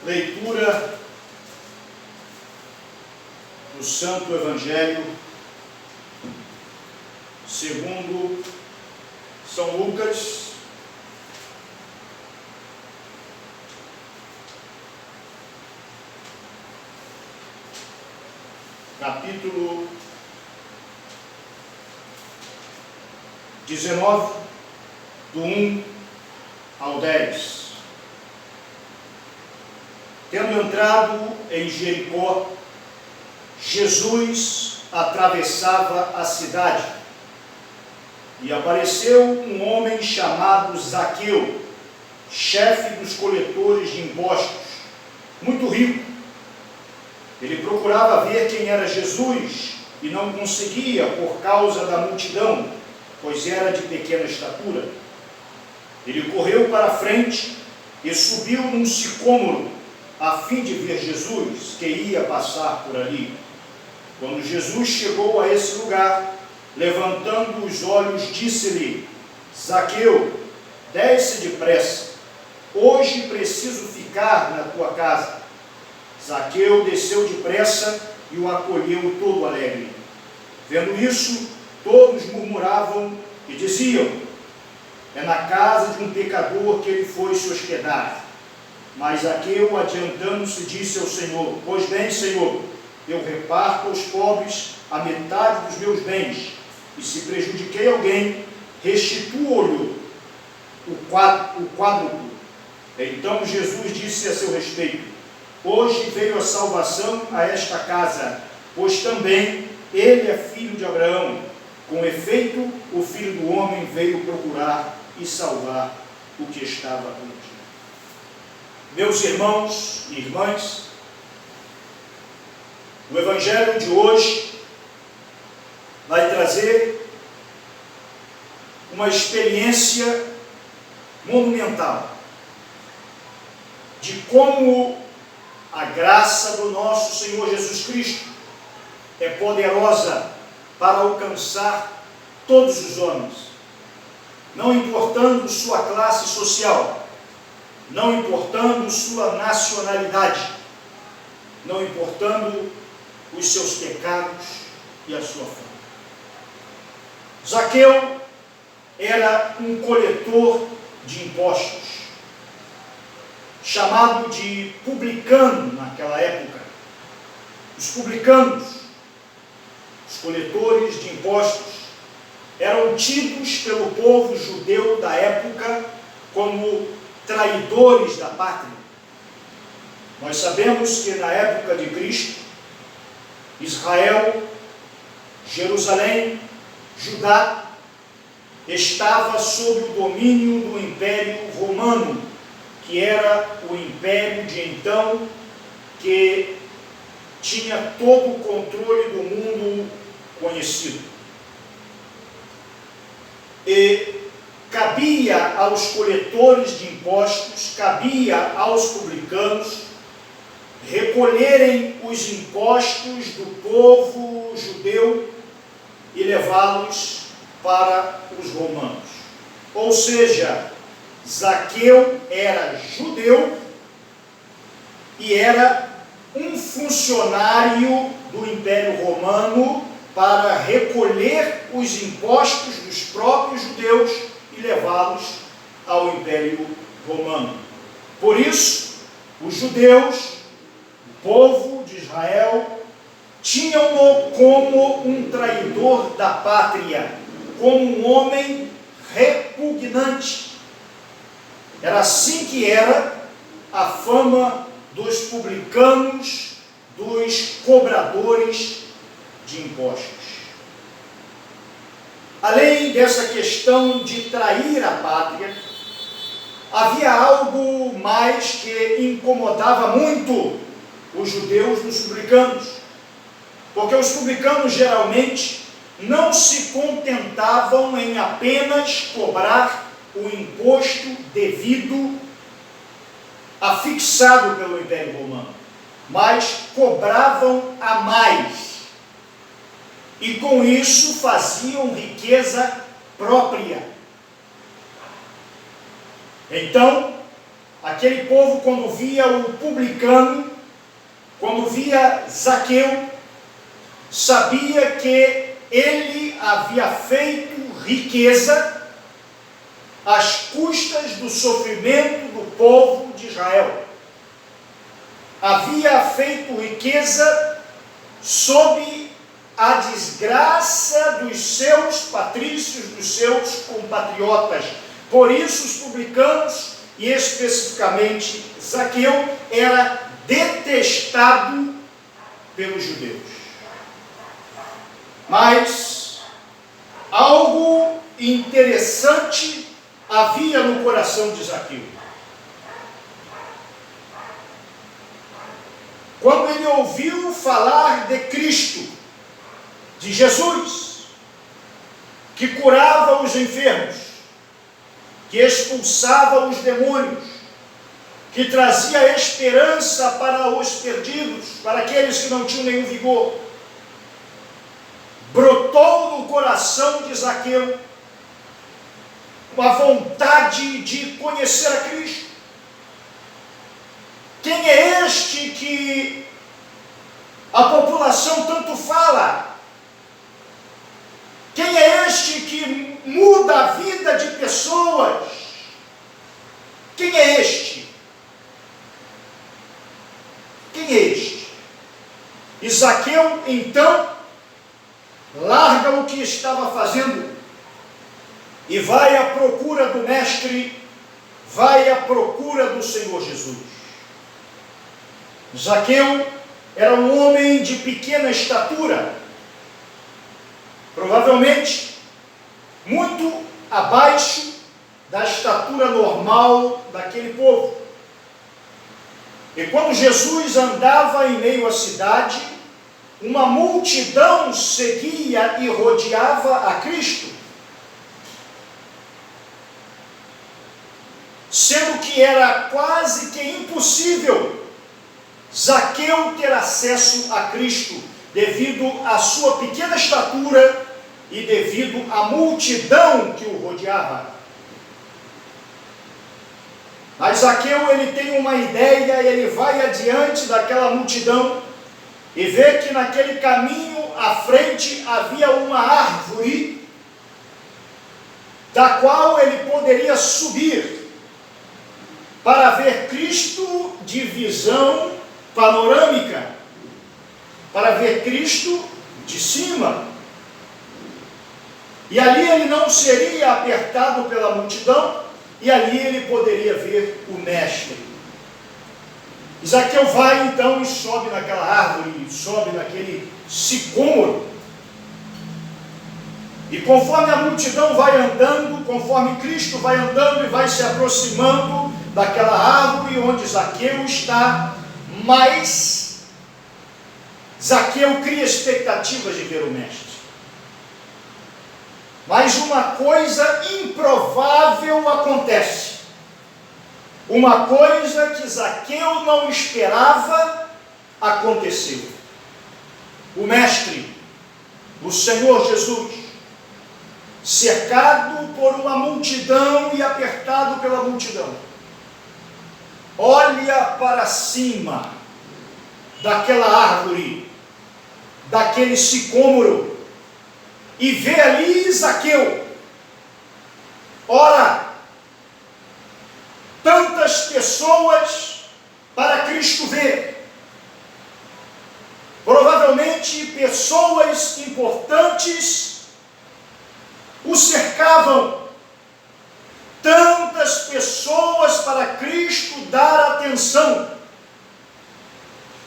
Leitura do Santo Evangelho segundo São Lucas, capítulo 19, do 1 ao 10. Tendo entrado em Jericó, Jesus atravessava a cidade, e apareceu um homem chamado Zaqueu, chefe dos coletores de impostos, muito rico. Ele procurava ver quem era Jesus e não conseguia por causa da multidão, pois era de pequena estatura. Ele correu para a frente e subiu num sicômoro, a fim de ver Jesus, que ia passar por ali. Quando Jesus chegou a esse lugar, levantando os olhos, disse-lhe: Zaqueu, desce depressa, hoje preciso ficar na tua casa. Zaqueu desceu depressa e o acolheu todo alegre. Vendo isso, todos murmuravam e diziam: é na casa de um pecador que ele foi se hospedar. Mas Zaqueu, adiantando-se, disse ao Senhor: pois bem, Senhor, eu reparto aos pobres a metade dos meus bens, e se prejudiquei alguém, restituo-lhe o quádruplo. Então Jesus disse a seu respeito: hoje veio a salvação a esta casa, pois também ele é filho de Abraão. Com efeito, o Filho do Homem veio procurar e salvar o que estava perdido. Meus irmãos e irmãs, o Evangelho de hoje vai trazer uma experiência monumental de como a graça do nosso Senhor Jesus Cristo é poderosa para alcançar todos os homens, não importando sua classe social, não importando sua nacionalidade, não importando os seus pecados e a sua fome. Zaqueu era um coletor de impostos, chamado de publicano naquela época. Os publicanos, os coletores de impostos, eram tidos pelo povo judeu da época como traidores da pátria. Nós sabemos que na época de Cristo, Israel, Jerusalém, Judá, estava sob o domínio do Império Romano, que era o império de então, que tinha todo o controle do mundo conhecido. E cabia aos coletores de impostos, cabia aos publicanos, recolherem os impostos do povo judeu e levá-los para os romanos. Ou seja, Zaqueu era judeu e era um funcionário do Império Romano para recolher os impostos dos próprios judeus e levá-los ao Império Romano. Por isso, os judeus, o povo de Israel, tinham-no como um traidor da pátria, como um homem repugnante. Era assim que era a fama dos publicanos, dos cobradores de impostos. Além dessa questão de trair a pátria, havia algo mais que incomodava muito os judeus dos publicanos, porque os publicanos geralmente não se contentavam em apenas cobrar o imposto devido afixado pelo Império Romano, mas cobravam a mais, e com isso faziam riqueza própria. Então, aquele povo, quando via o publicano, quando via Zaqueu, sabia que ele havia feito riqueza às custas do sofrimento do povo de Israel. Havia feito riqueza sob a desgraça dos seus patrícios, dos seus compatriotas. Por isso, os publicanos, e especificamente Zaqueu, era detestado pelos judeus. Mas algo interessante havia no coração de Zaqueu. Quando ele ouviu falar de Cristo, de Jesus, que curava os enfermos, que expulsava os demônios, que trazia esperança para os perdidos, para aqueles que não tinham nenhum vigor, brotou no coração de Zaqueu uma vontade de conhecer a Cristo. Quem é este que a população tanto fala? Quem é este que muda a vida de pessoas? Quem é este? Quem é este? E Zaqueu, então, larga o que estava fazendo e vai à procura do Mestre, vai à procura do Senhor Jesus. Zaqueu era um homem de pequena estatura, provavelmente muito abaixo da estatura normal daquele povo. E quando Jesus andava em meio à cidade, uma multidão seguia e rodeava a Cristo, sendo que era quase que impossível Zaqueu ter acesso a Cristo, devido à sua pequena estatura e devido à multidão que o rodeava. Mas Zaqueu, ele tem uma ideia, ele vai adiante daquela multidão e vê que naquele caminho à frente havia uma árvore da qual ele poderia subir para ver Cristo de visão panorâmica, para ver Cristo de cima. E ali ele não seria apertado pela multidão, e ali ele poderia ver o Mestre. Zaqueu vai então e sobe naquela árvore, sobe naquele sicômoro. E conforme a multidão vai andando, conforme Cristo vai andando e vai se aproximando daquela árvore onde Zaqueu está, mas Zaqueu cria expectativas de ver o Mestre. Mas uma coisa improvável acontece. Uma coisa que Zaqueu não esperava aconteceu. O Mestre, o Senhor Jesus, cercado por uma multidão e apertado pela multidão, olha para cima daquela árvore, daquele sicômoro, e vê ali Zaqueu. Ora, tantas pessoas para Cristo ver. Provavelmente pessoas importantes o cercavam. Tantas pessoas para Cristo dar atenção.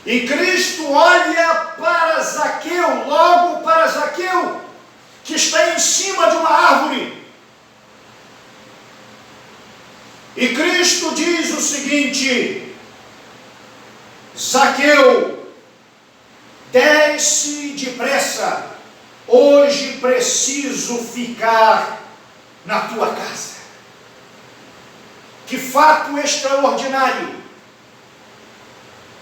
E Cristo olha para Zaqueu, logo para Zaqueu, que está em cima de uma árvore. E Cristo diz o seguinte: Zaqueu, desce depressa, hoje preciso ficar na tua casa. Que fato extraordinário!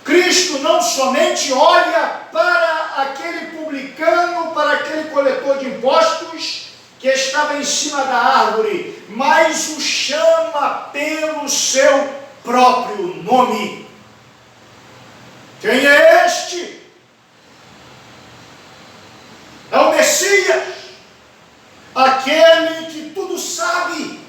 Cristo não somente olha para aquele publicano, para aquele coletor de impostos que estava em cima da árvore, mas o chama pelo seu próprio nome. Quem é este? É o Messias, aquele que tudo sabe.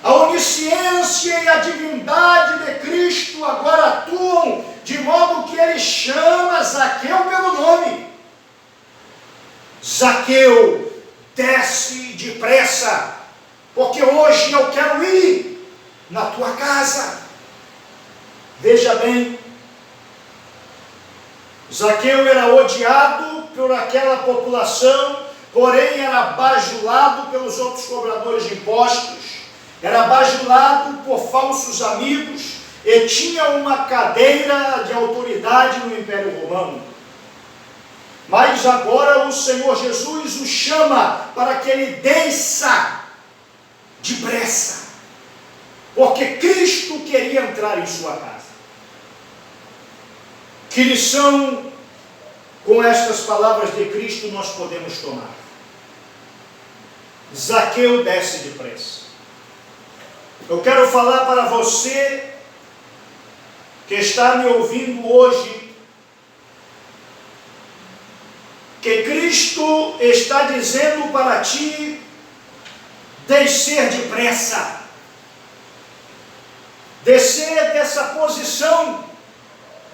A onisciência e a divindade de Cristo agora atuam de modo que ele chama Zaqueu pelo nome. Zaqueu, desce depressa, porque hoje eu quero ir na tua casa. Veja bem, Zaqueu era odiado por aquela população, porém era bajulado pelos outros cobradores de impostos, era bajulado por falsos amigos e tinha uma cadeira de autoridade no Império Romano. Mas agora o Senhor Jesus o chama para que ele desça depressa, porque Cristo queria entrar em sua casa. Que lição com estas palavras de Cristo nós podemos tomar? Zaqueu desce depressa. Eu quero falar para você que está me ouvindo hoje, que Cristo está dizendo para ti descer depressa, descer dessa posição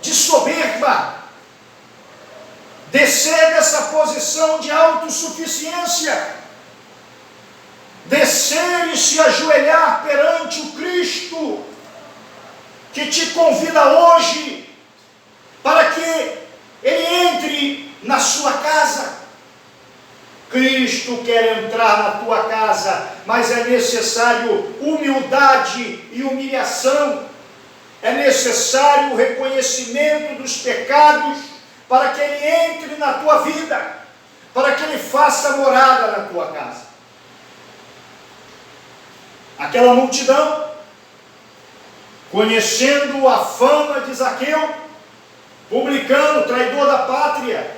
de soberba, descer dessa posição de autossuficiência, descer e se ajoelhar perante o Cristo que te convida hoje para que ele entre na sua casa. Cristo quer entrar na tua casa, mas é necessário humildade e humilhação. É necessário o reconhecimento dos pecados para que ele entre na tua vida, para que ele faça morada na tua casa. Aquela multidão, conhecendo a fama de Zaqueu, publicano, traidor da pátria,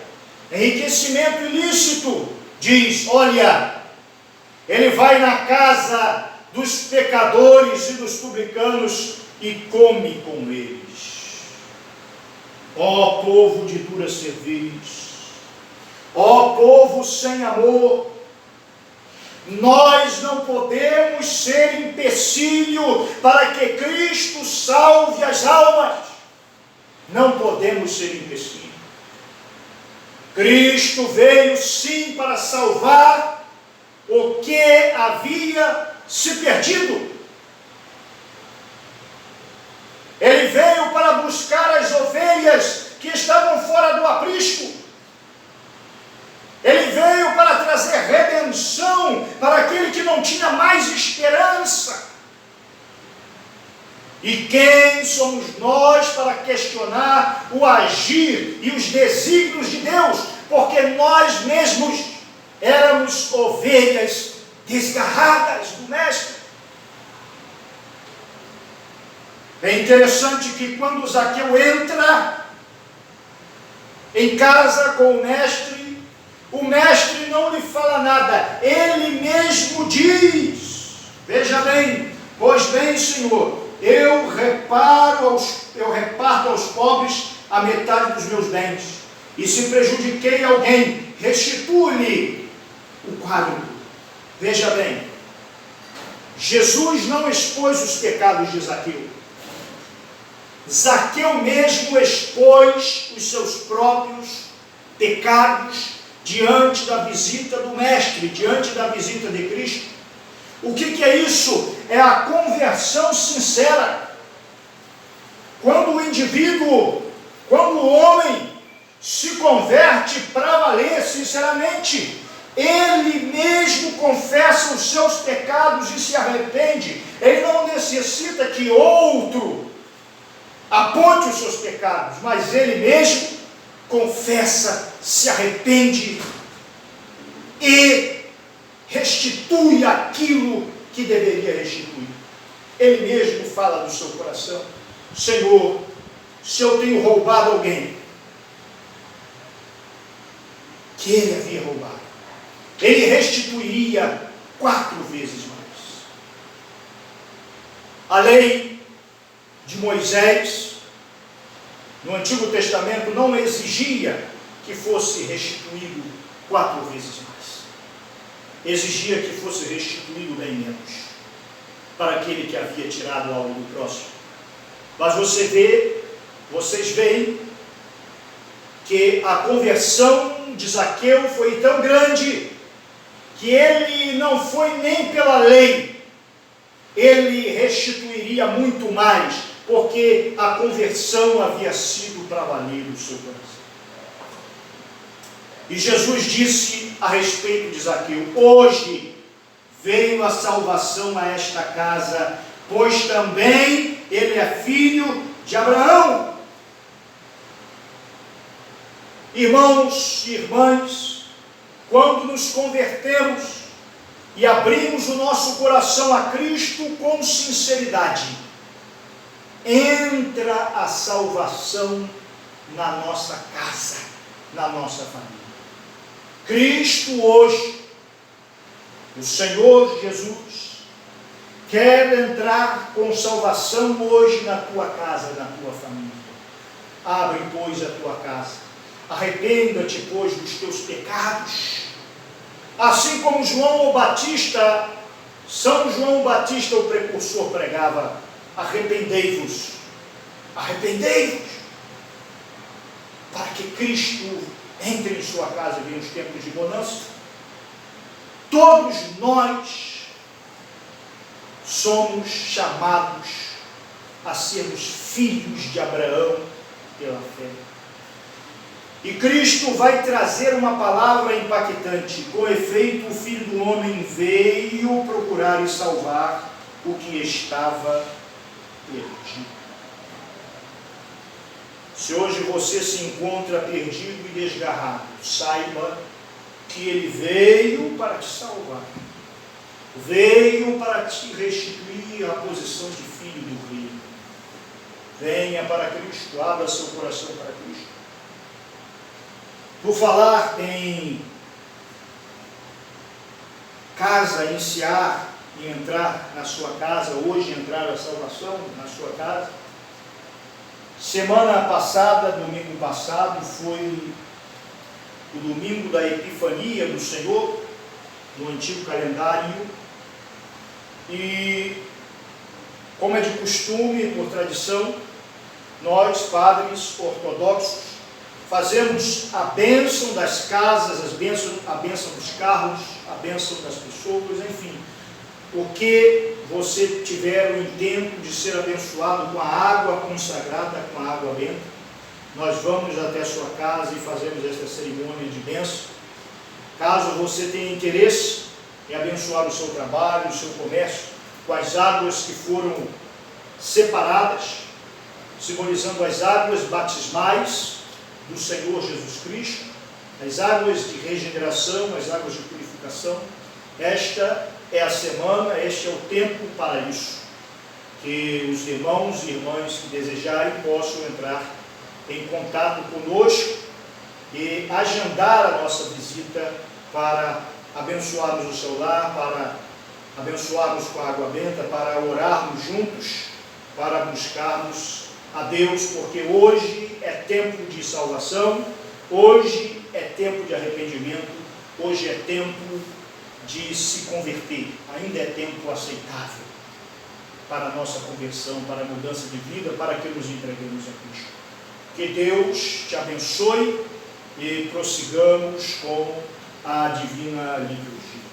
enriquecimento ilícito, diz: olha, ele vai na casa dos pecadores e dos publicanos e come com eles. Ó povo de dura cerviz, ó povo sem amor, nós não podemos ser empecilho para que Cristo salve as almas. Não podemos ser empecilho. Cristo veio sim para salvar o que havia se perdido. Ele veio para buscar as ovelhas que estavam fora do aprisco. Ele veio para trazer redenção para aquele que não tinha mais esperança. E quem somos nós para questionar o agir e os desígnios de Deus? Porque nós mesmos éramos ovelhas desgarradas do Mestre. É interessante que quando Zaqueu entra em casa com o mestre não lhe fala nada, ele mesmo diz: veja bem, pois bem, Senhor, eu reparto aos pobres a metade dos meus bens, e se prejudiquei alguém, restituo-lhe o quádruplo. Veja bem, Jesus não expôs os pecados de Zaqueu. Zaqueu mesmo expôs os seus próprios pecados diante da visita do Mestre, diante da visita de Cristo. O que é isso? É a conversão sincera. Quando o indivíduo, quando o homem se converte para valer sinceramente, ele mesmo confessa os seus pecados e se arrepende. Ele não necessita que outro aponte os seus pecados, mas ele mesmo confessa, se arrepende e restitui aquilo que deveria restituir. Ele mesmo fala do seu coração: Senhor, se eu tenho roubado alguém, que ele havia roubado, ele restituiria 4 vezes mais. A lei de Moisés, no Antigo Testamento, não exigia que fosse restituído 4 vezes mais. Exigia que fosse restituído bem menos, para aquele que havia tirado algo do próximo. Mas vocês veem que a conversão de Zaqueu foi tão grande que ele não foi nem pela lei, ele restituiria muito mais, porque a conversão havia sido para valer o seu coração. E Jesus disse a respeito de Zaqueu: hoje veio a salvação a esta casa, pois também ele é filho de Abraão. Irmãos e irmãs, quando nos convertemos e abrimos o nosso coração a Cristo com sinceridade, entra a salvação na nossa casa, na nossa família. Cristo hoje, o Senhor Jesus, quer entrar com salvação hoje na tua casa, na tua família. Abre, pois, a tua casa. Arrependa-te, pois, dos teus pecados. Assim como São João Batista, o precursor, pregava: arrependei-vos, arrependei-vos, para que Cristo entre em sua casa e venha os tempos de bonança. Todos nós somos chamados a sermos filhos de Abraão pela fé. E Cristo vai trazer uma palavra impactante: com efeito, o Filho do Homem veio procurar e salvar o que estava perdido. Se hoje você se encontra perdido e desgarrado, saiba que Ele veio para te salvar. Veio para te restituir a posição de filho do reino. Venha para Cristo, abra seu coração para Cristo. Por falar em casa, iniciar e entrar na sua casa, hoje entrar a salvação na sua casa. Semana passada, domingo passado, foi o domingo da Epifania do Senhor, no antigo calendário. E, como é de costume, por tradição, nós, padres ortodoxos, fazemos a bênção das casas, a bênção dos carros, a bênção das pessoas, enfim. O que você tiver o intento de ser abençoado com a água consagrada, com a água benta, nós vamos até a sua casa e fazemos esta cerimônia de bênção. Caso você tenha interesse em abençoar o seu trabalho, o seu comércio, com as águas que foram separadas, simbolizando as águas batismais do Senhor Jesus Cristo, as águas de regeneração, as águas de purificação. Esta é a semana, este é o tempo para isso. Que os irmãos e irmãs que desejarem possam entrar em contato conosco e agendar a nossa visita para abençoarmos o seu lar, para abençoarmos com a água benta, para orarmos juntos, para buscarmos a Deus, porque hoje é tempo de salvação, hoje é tempo de arrependimento, hoje é tempo de se converter, ainda é tempo aceitável para a nossa conversão, para a mudança de vida, para que nos entreguemos a Cristo. Que Deus te abençoe e prossigamos com a divina liturgia.